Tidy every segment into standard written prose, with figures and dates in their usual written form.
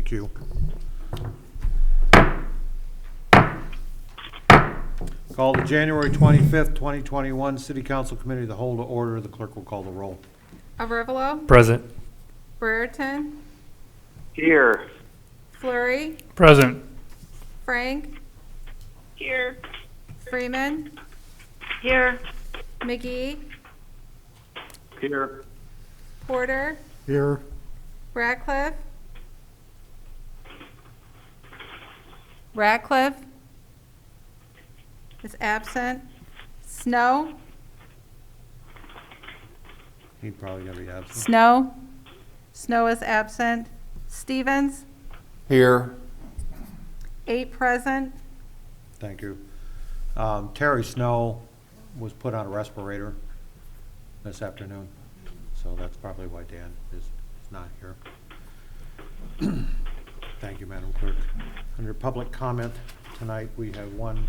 Thank you. Call the January 25th, 2021 City Council Committee of the Whole to order. The clerk will call the roll. Arevalo, Present. Brereton, Here. Fleury, Present. Frank, Here. Freeman, Here. McGee, Here. Porter, Here. Ratcliffe, Ratcliffe is absent. Snow, He'd probably gonna be absent. Snow is absent. Stevens, Here. 8 present. Thank you. Terry Snow was put on a respirator this afternoon, so that's probably why Dan is not here. Thank you, Madam Clerk. Under public comment tonight, we have one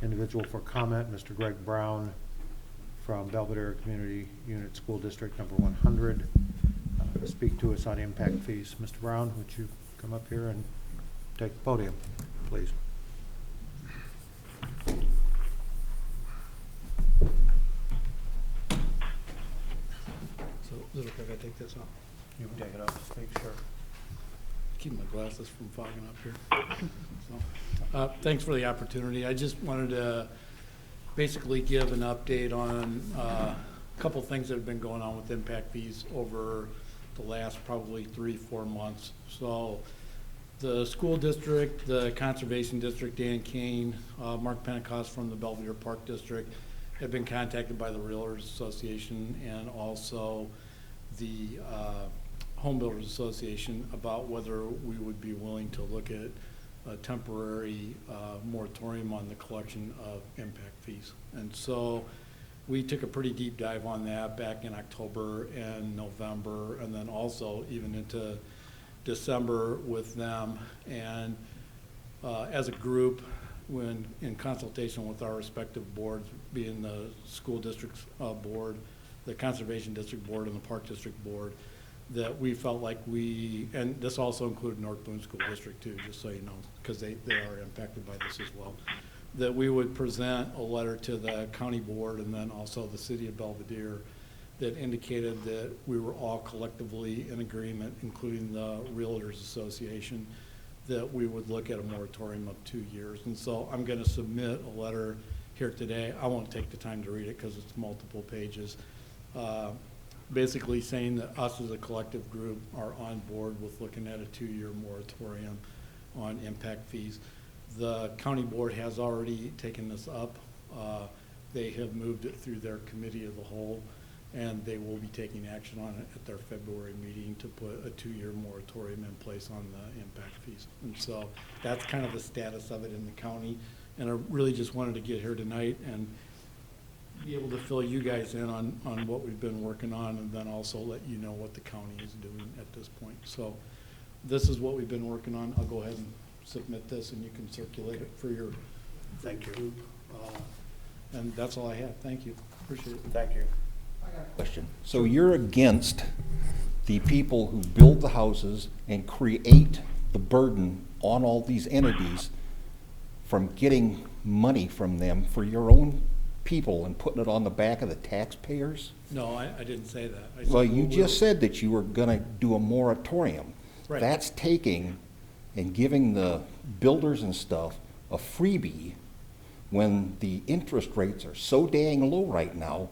individual for comment, Mr. Greg Brown from Belvedere Community Unit School District number 100, to speak to us on impact fees. Mr. Brown, would you come up here and take the podium, please? So, is it okay if I take this off? You can take it up, make sure. Keep my glasses from fogging up here. So, thanks for the opportunity. I just wanted to basically give an update on a couple things that have been going on with impact fees over the last probably 3-4 months. So the school district, the conservation district, Dan Kane, Mark Pentecost from the Belvedere Park District have been contacted by the Realtors Association and also the Home Builders Association about whether we would be willing to look at a temporary moratorium on the collection of impact fees. And so we took a pretty deep dive on that back in October and November, and then also even into December with them. And as a group, when in consultation with our respective boards, being the school district board, the conservation district board, and the park district board, that we felt like and this also included North Boone School District too, just so you know, because they are impacted by this as well, that we would present a letter to the county board and then also the city of Belvedere that indicated that we were all collectively in agreement, including the Realtors Association, that we would look at a moratorium of 2 years. And so I'm going to submit a letter here today. I won't take the time to read it because it's multiple pages. Basically saying that us as a collective group are on board with looking at a 2-year moratorium on impact fees. The county board has already taken this up. They have moved it through their committee of the whole, and they will be taking action on it at their February meeting to put a 2-year moratorium in place on the impact fees. And so that's kind of the status of it in the county. And I really just wanted to get here tonight and be able to fill you guys in on what we've been working on, and then also let you know what the county is doing at this point. So this is what we've been working on. I'll go ahead and submit this and you can circulate it for your Thank you. group. And that's all I have. Thank you. Appreciate it. Thank you. Question. So you're against the people who build the houses and create the burden on all these entities from getting money from them for your own people and putting it on the back of the taxpayers? No, I didn't say that. I said Well, you we'll- just said that you were gonna do a moratorium. Right. That's taking and giving the builders and stuff a freebie when the interest rates are so dang low right now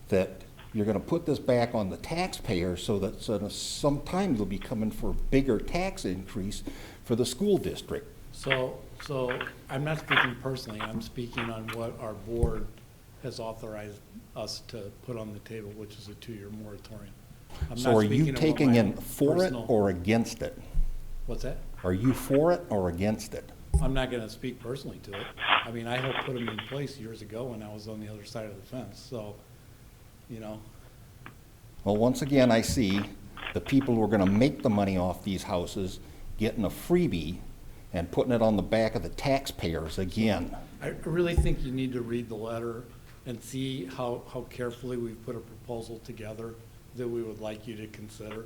that you're gonna put this back on the taxpayer so that sometime they'll be coming for a bigger tax increase for the school district. So I'm not speaking personally. I'm speaking on what our board has authorized us to put on the table, which is a 2-year moratorium. I'm So not are you speaking of what taking my in for it personal- or against it? What's that? Are you for it or against it? I'm not gonna speak personally to it. I mean, I helped put them in place years ago when I was on the other side of the fence, so, you know. Well, once again, I see the people who are gonna make the money off these houses getting a freebie and putting it on the back of the taxpayers again. I really think you need to read the letter and see how carefully we've put a proposal together that we would like you to consider.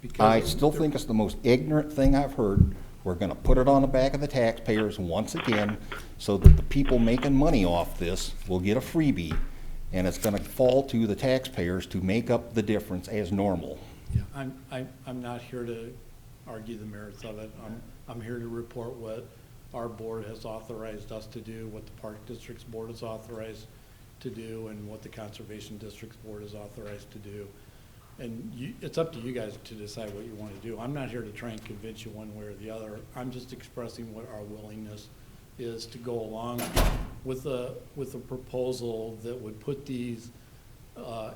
because I still think it's the most ignorant thing I've heard. We're gonna put it on the back of the taxpayers once again, so that the people making money off this will get a freebie, and it's gonna fall to the taxpayers to make up the difference as normal. Yeah, I'm not here to argue the merits of it. I'm here to report what our board has authorized us to do, what the Park District's board has authorized to do, and what the Conservation District's board is authorized to do. And it's up to you guys to decide what you want to do. I'm not here to try and convince you one way or the other. I'm just expressing what our willingness is to go along with a proposal that would put these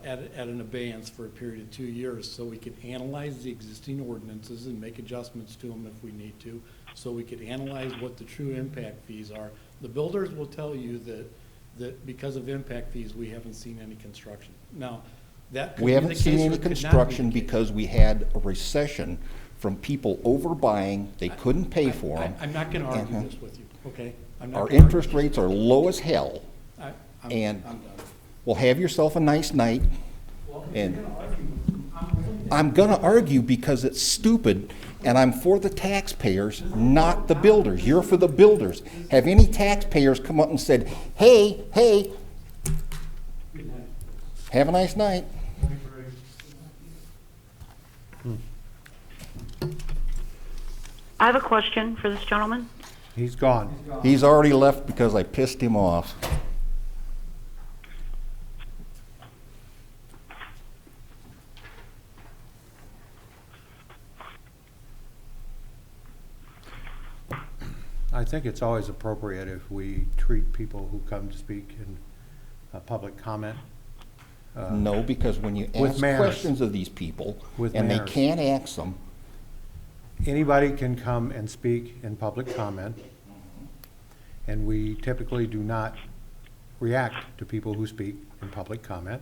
at an abeyance for a period of 2 years, so we could analyze the existing ordinances and make adjustments to them if we need to, so we could analyze what the true impact fees are. The builders will tell you that because of impact fees, we haven't seen any construction. Now, that could We be haven't the seen case or any it could not be construction the case. because we had a recession from people overbuying, they couldn't pay for them. I'm not gonna argue this with you, okay? I'm not Our gonna argue interest this. rates are low as hell. I'm and- done. Well, have yourself a nice night. Well, if And you're gonna argue with me, I'm willing to- I'm gonna argue because it's stupid, and I'm for the taxpayers, not the builders. You're for the builders. Have any taxpayers come up and said, hey, have a nice night? I have a question for this gentleman. He's gone. He's already left because I pissed him off. I think it's always appropriate if we treat people who come to speak in public comment. No, because when you With ask manners. questions of these people, With and they manners. can't ask them, Anybody can come and speak in public comment, and we typically do not react to people who speak in public comment.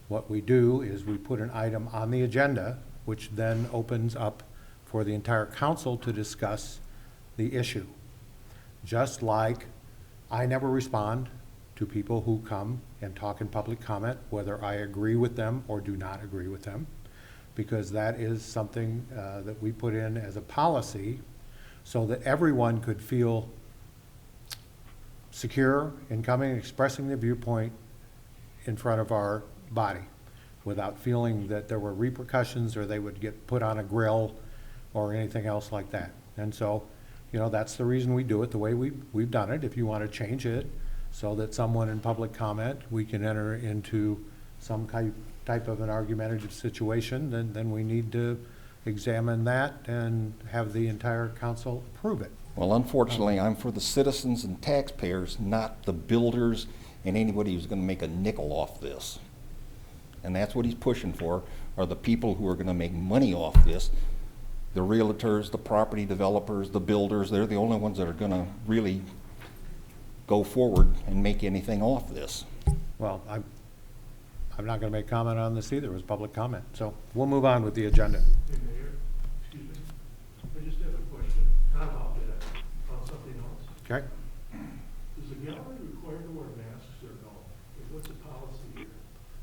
What we do is we put an item on the agenda, which then opens up for the entire council to discuss the issue. Just like I never respond to people who come and talk in public comment, whether I agree with them or do not agree with them, because that is something that we put in as a policy so that everyone could feel secure in coming and expressing their viewpoint in front of our body without feeling that there were repercussions or they would get put on a grill or anything else like that. And so, you know, that's the reason we do it the way we've done it. If you want to change it so that someone in public comment, we can enter into some type of an argumentative situation, then we need to examine that and have the entire council approve it. well, unfortunately, I'm for the citizens and taxpayers, not the builders and anybody who's gonna make a nickel off this. And that's what he's pushing for, are the people who are gonna make money off this. The realtors, the property developers, the builders, they're the only ones that are gonna really go forward and make anything off this. Well, I'm not going to make comment on this either. It was public comment. So we'll move on with the agenda. Hey, Mayor, excuse me, I just have a question, not about that, about something else. Okay? Is the gallery required to wear masks or no? What's the policy here?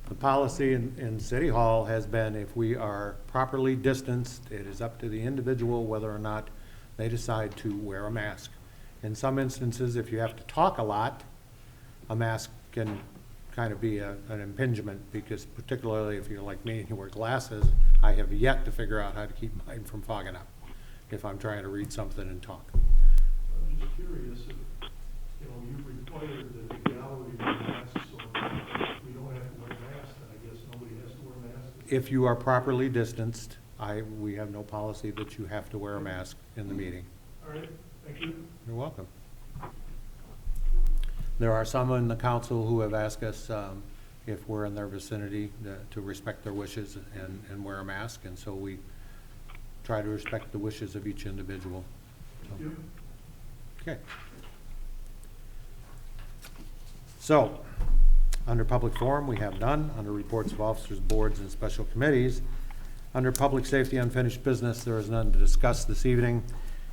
The policy in City Hall has been if we are properly distanced, it is up to the individual whether or not they decide to wear a mask. In some instances, if you have to talk a lot, a mask can kind of be an impingement, because particularly if you're like me and you wear glasses, I have yet to figure out how to keep mine from fogging up if I'm trying to read something and talk. I'm just curious if, you required that the gallery wear masks, so if we don't have to wear masks, then I guess nobody has to wear masks. If you are properly distanced, we have no policy that you have to wear a mask in the meeting. All right, thank you. You're welcome. There are some in the council who have asked us if we're in their vicinity to respect their wishes and wear a mask, and so we try to respect the wishes of each individual. Thank you. Okay. So, under public forum, we have none. Under reports of officers, boards, and special committees, under public safety unfinished business, there is none to discuss this evening.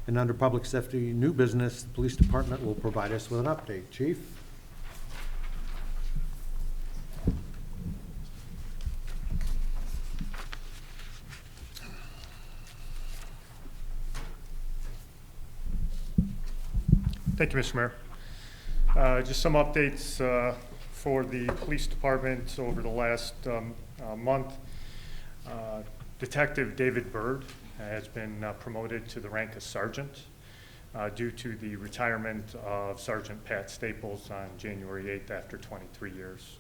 And under public safety new business, the police department will provide us with an update. Chief? Thank you, Mr. Mayor. Just some updates for the police department over the last month. Detective David Bird has been promoted to the rank of sergeant due to the retirement of Sergeant Pat Staples on January 8th after 23 years.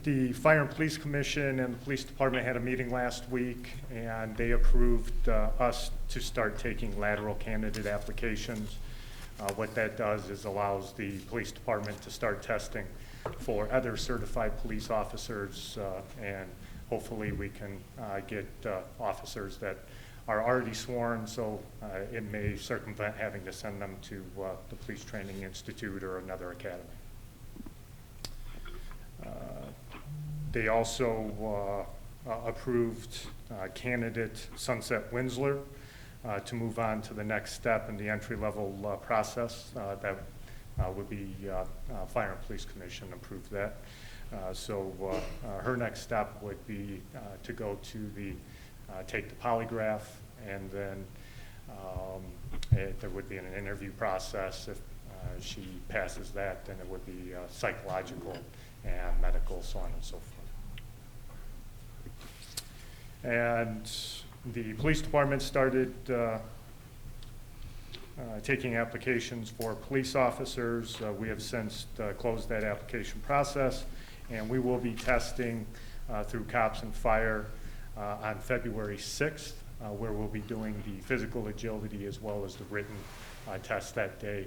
The Fire and Police Commission and the Police Department had a meeting last week, and they approved us to start taking lateral candidate applications. What that does is allows the Police Department to start testing for other certified police officers, and hopefully we can get officers that are already sworn, so it may circumvent having to send them to the Police Training Institute or another academy. They also approved candidate Sunset Winsler to move on to the next step in the entry-level process. That would be Fire and Police Commission approved that. So her next step would be to go to the take the polygraph, and then there would be an interview process. If she passes that, then it would be psychological and medical, so on and so forth. And the police department started taking applications for police officers. We have since closed that application process, and we will be testing through Cops and Fire on February 6th, where we'll be doing the physical agility as well as the written test that day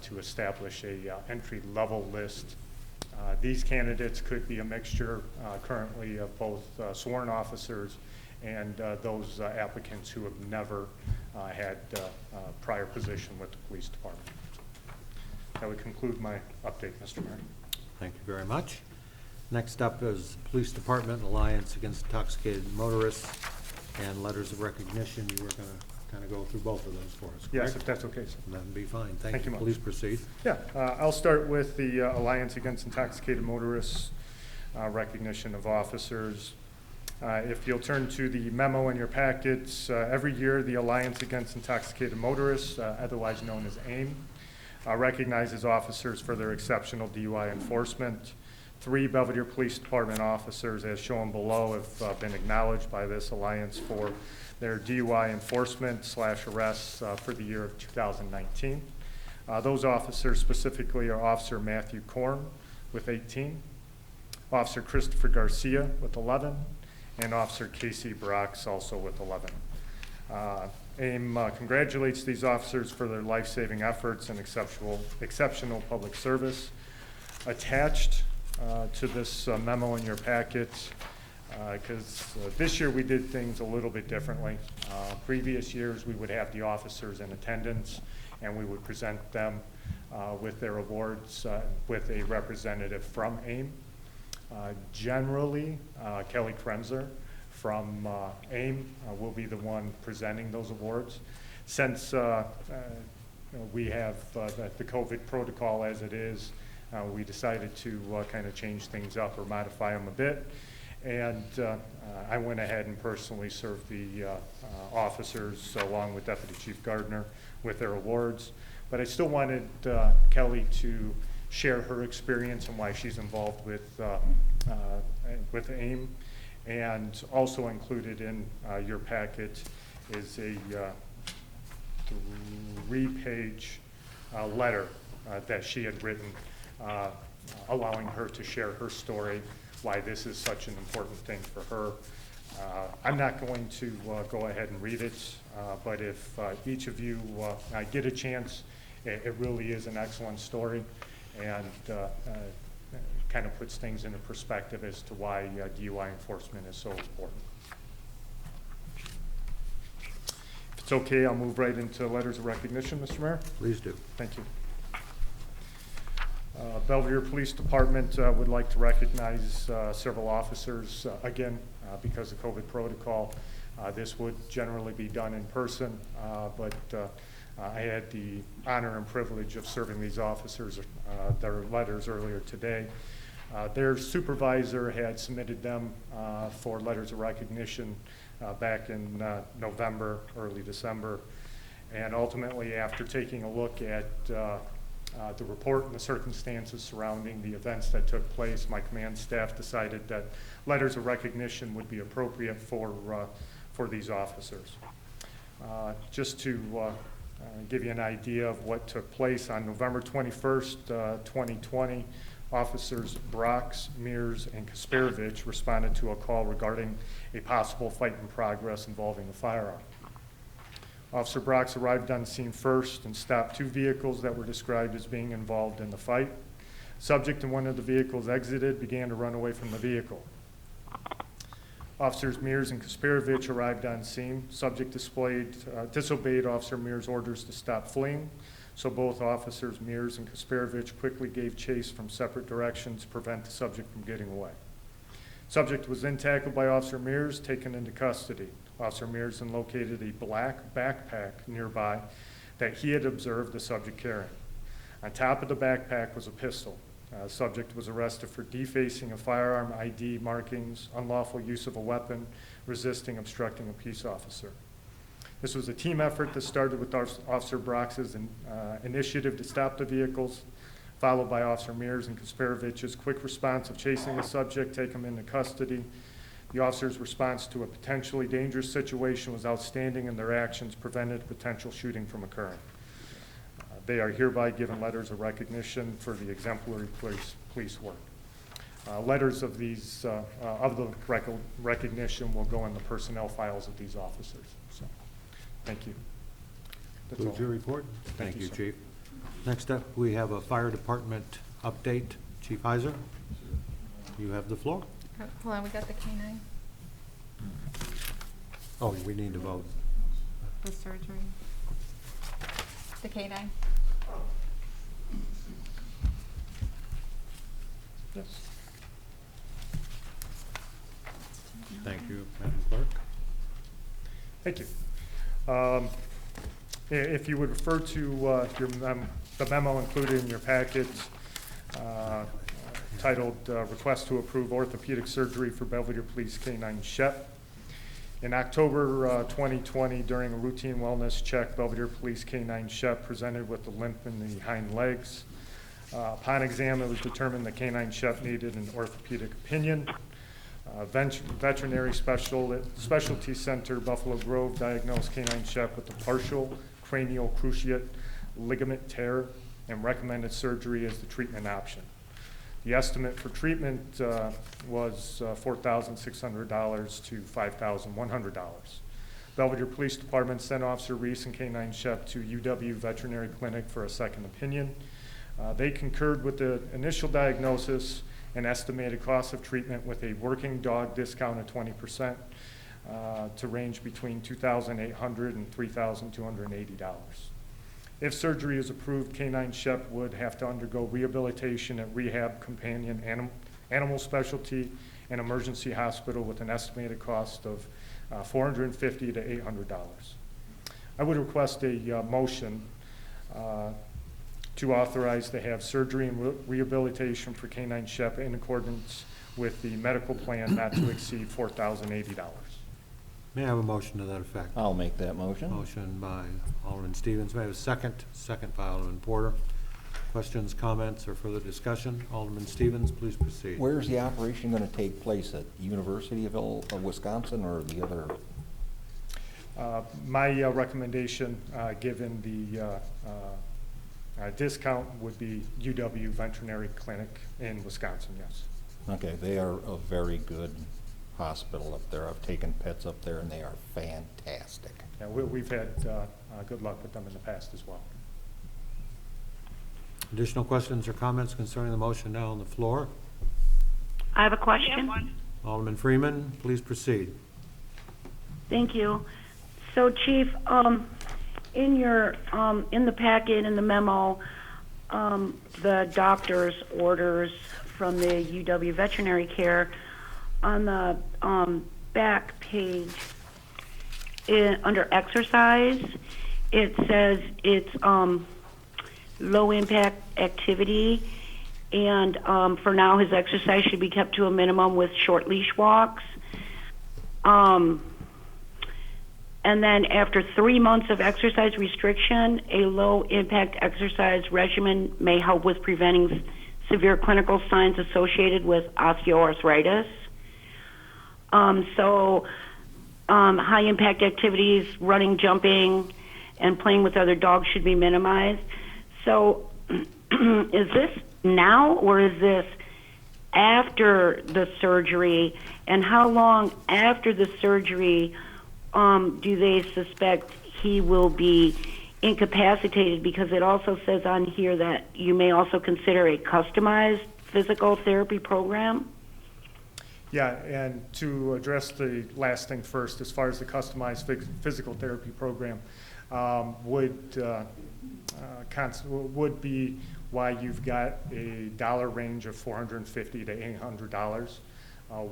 to establish a entry-level list. These candidates could be a mixture currently of both sworn officers and those applicants who have never had prior position with the police department. That would conclude my update, Mr. Mayor. Thank you very much. Next up is Police Department Alliance Against Intoxicated Motorists and letters of recognition. You were going to kind of go through both of those for us, correct? Yes, if that's okay, sir. That'd be fine. Thank you much. Please proceed. Yeah, I'll start with the Alliance Against Intoxicated Motorists recognition of officers. If you'll turn to the memo in your packets, every year the Alliance Against Intoxicated Motorists, otherwise known as AIM, recognizes officers for their exceptional DUI enforcement. 3 Belvedere Police Department officers, as shown below, have been acknowledged by this alliance for their DUI enforcement/arrests for the year of 2019. Those officers specifically are Officer Matthew Korn with 18, Officer Christopher Garcia with 11, and Officer Casey Brox also with 11. AIM congratulates these officers for their life-saving efforts and exceptional public service. Attached to this memo in your packet, because this year we did things a little bit differently. Previous years we would have the officers in attendance and we would present them with their awards with a representative from AIM. Generally, Kelly Kremser from AIM will be the one presenting those awards. Since we have the COVID protocol as it is, we decided to kind of change things up or modify them a bit. And I went ahead and personally served the officers along with Deputy Chief Gardner with their awards. But I still wanted Kelly to share her experience and why she's involved with AIM. And also included in your packet is a 3-page letter that she had written allowing her to share her story, why this is such an important thing for her. I'm not going to go ahead and read it, but if each of you get a chance, it really is an excellent story, and kind of puts things into perspective as to why DUI enforcement is so important. If it's okay, I'll move right into letters of recognition, Mr. Mayor. Please do. Thank you. Belvedere Police Department would like to recognize several officers. Again, because of COVID protocol, this would generally be done in person, but I had the honor and privilege of serving these officers their letters earlier today. Their supervisor had submitted them for letters of recognition back in November, early December, And ultimately, after taking a look at the report and the circumstances surrounding the events that took place, my command staff decided that letters of recognition would be appropriate for these officers. Just to give you an idea of what took place, on November 21st, 2020, Officers Brox, Mears, and Kasperovich responded to a call regarding a possible fight in progress involving a firearm. Officer Brox arrived on scene first and stopped two vehicles that were described as being involved in the fight. Subject in one of the vehicles exited, began to run away from the vehicle. Officers Mears and Kasperovich arrived on scene. Subject disobeyed Officer Mears' orders to stop fleeing, so both Officers Mears and Kasperovich quickly gave chase from separate directions to prevent the subject from getting away. Subject was then tackled by Officer Mears, taken into custody. Officer Mears then located a black backpack nearby that he had observed the subject carrying. On top of the backpack was a pistol. Subject was arrested for defacing a firearm, ID markings, unlawful use of a weapon, resisting obstructing a peace officer. This was a team effort that started with Officer Brox's initiative to stop the vehicles, followed by Officer Mears and Kasperovich's quick response of chasing the subject, take him into custody. The officer's response to a potentially dangerous situation was outstanding, and their actions prevented potential shooting from occurring. They are hereby given letters of recognition for the exemplary police work. Letters of these of the recognition will go in the personnel files of these officers. So, thank you. That's Concludes all. your report? Thank you, sir. Chief. Next up, we have a fire department update. Chief Heiser, you have the floor. Hold on, we got the K-9, Oh, we need to vote. the surgery. The K-9. Yes. Thank you, Madam Clerk. Thank you. If you would refer to the memo included in your packet titled Request to Approve Orthopedic Surgery for Belvedere Police K-9 Shep. In October 2020, during a routine wellness check, Belvedere Police K-9 Shep presented with a limp in the hind legs. Upon exam, it was determined that K-9 Shep needed an orthopedic opinion. Veterinary Specialty Center, Buffalo Grove, diagnosed K-9 Shep with a partial cranial cruciate ligament tear and recommended surgery as the treatment option. The estimate for treatment was $4,600 to $5,100. Belvedere Police Department sent Officer Reese and K-9 Shep to UW Veterinary Clinic for a second opinion. They concurred with the initial diagnosis and estimated cost of treatment with a working dog discount of 20% to range between $2,800 and $3,280. If surgery is approved, K-9 Shep would have to undergo rehabilitation at Rehab Companion Animal Specialty and Emergency Hospital with an estimated cost of $450 to $800. I would request a motion to authorize to have surgery and rehabilitation for K-9 Shep in accordance with the medical plan not to exceed $4,080. May I have a motion to that effect? I'll make that motion. Motion by Alderman Stevens. May I have a second? Second by Alderman Porter. Questions, comments, or further discussion? Alderman Stevens, please proceed. Where's the operation going to take place? At University of Wisconsin or the other? My recommendation, given the discount, would be UW Veterinary Clinic in Wisconsin, yes. Okay, they are a very good hospital up there. I've taken pets up there and they are fantastic. Yeah, we've had good luck with them in the past as well. Additional questions or comments concerning the motion now on the floor? I have a question. Alderman Freeman, please proceed. Thank you. So, Chief, in your in the packet, in the memo, the doctor's orders from the UW Veterinary Care, on the back page, under exercise, it says it's low impact activity, and for now his exercise should be kept to a minimum with short leash walks. And then after 3 months of exercise restriction, a low-impact exercise regimen may help with preventing severe clinical signs associated with osteoarthritis. High-impact activities, running, jumping, and playing with other dogs should be minimized. So is this now or is this after the surgery? And how long after the surgery do they suspect he will be incapacitated? Because it also says on here that you may also consider a customized physical therapy program. Yeah, and to address the last thing first, as far as the customized physical therapy program, would be why you've got a dollar range of $450 to $800.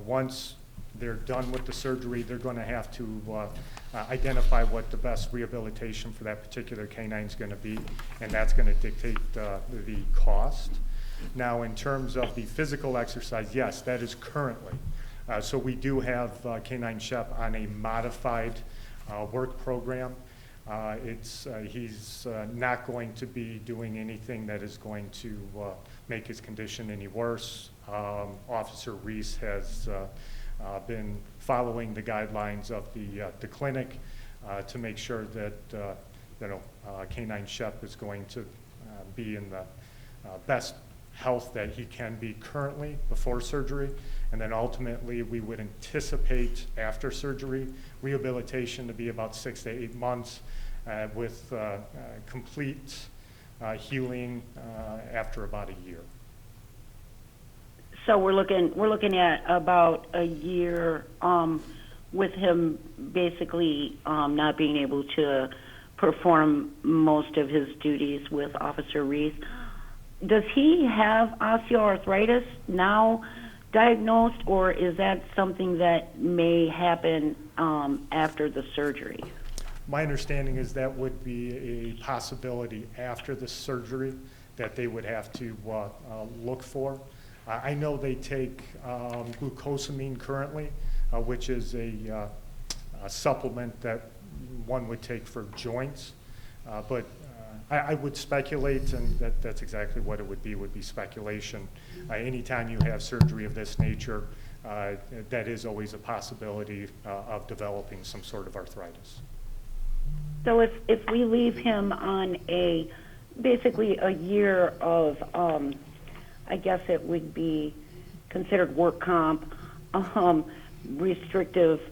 Once they're done with the surgery, they're going to have to identify what the best rehabilitation for that particular canine is going to be, and that's going to dictate the cost. Now, in terms of the physical exercise, yes, that is currently. So we do have Canine Shep on a modified work program. He's not going to be doing anything that is going to make his condition any worse. Officer Reese has been following the guidelines of the clinic to make sure that Canine Shep is going to be in the best health that he can be currently before surgery. And then ultimately we would anticipate after surgery rehabilitation to be about 6 to 8 months with complete healing after about a year. So we're looking at about a year with him basically not being able to perform most of his duties with Officer Reese. Does he have osteoarthritis now diagnosed, or is that something that may happen after the surgery? My understanding is that would be a possibility after the surgery that they would have to look for. I know they take glucosamine currently, which is a supplement that one would take for joints, but I would speculate, and that's exactly what it would be speculation. Anytime you have surgery of this nature, that is always a possibility of developing some sort of arthritis. So if we leave him on basically a year of, I guess it would be considered work comp, restrictive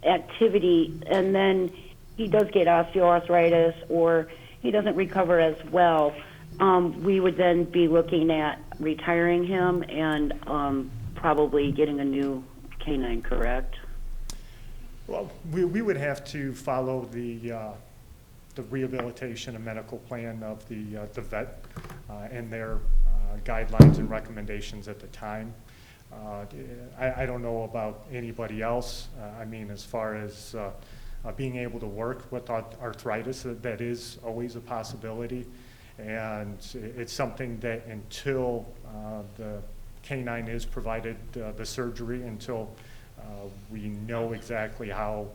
activity, and then he does get osteoarthritis or he doesn't recover as well, we would then be looking at retiring him and probably getting a new canine, correct? Well, we would have to follow the rehabilitation and medical plan of the vet and their guidelines and recommendations at the time. I don't know about anybody else. I mean, as far as being able to work with arthritis, that is always a possibility. And it's something that until the canine is provided the surgery, until we know exactly how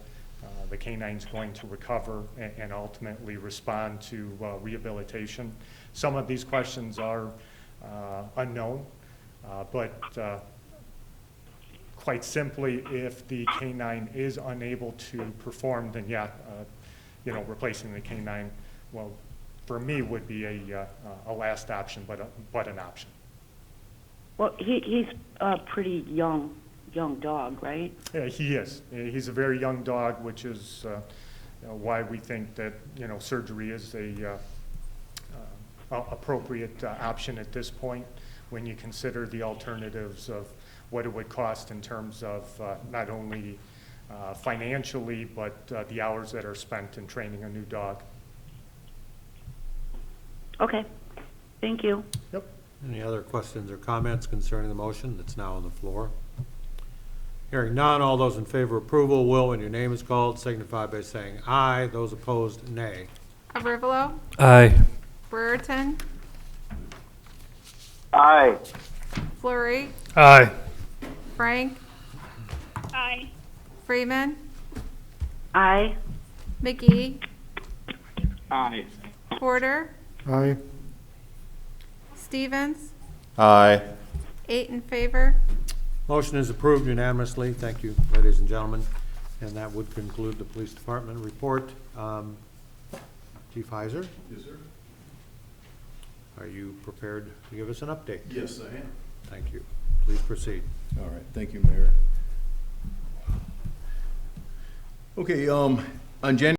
the canine's going to recover and ultimately respond to rehabilitation. Some of these questions are unknown, but quite simply, if the canine is unable to perform, then yeah, replacing the canine, well, for me would be a last option, but an option. Well, he's a pretty young dog, right? Yeah, he is. He's a very young dog, which is why we think that surgery is a appropriate option at this point when you consider the alternatives of what it would cost in terms of not only financially, but the hours that are spent in training a new dog. Okay, thank you. Yep. Any other questions or comments concerning the motion that's now on the floor? Hearing none, all those in favor of approval will, when your name is called, signify by saying aye. Those opposed, nay. Abrivalo, Aye. Brereton, Aye. Fleury, Aye. Frank, Aye. Freeman, Aye. McGee, Aye. Porter, Aye. Stevens, Aye. 8 in favor. Motion is approved unanimously. Thank you, ladies and gentlemen. And that would conclude the police department report. Chief Heiser, Yes, sir. are you prepared to give us an update? Yes, I am. Thank you. Please proceed. All right, thank you, Mayor. Okay, on January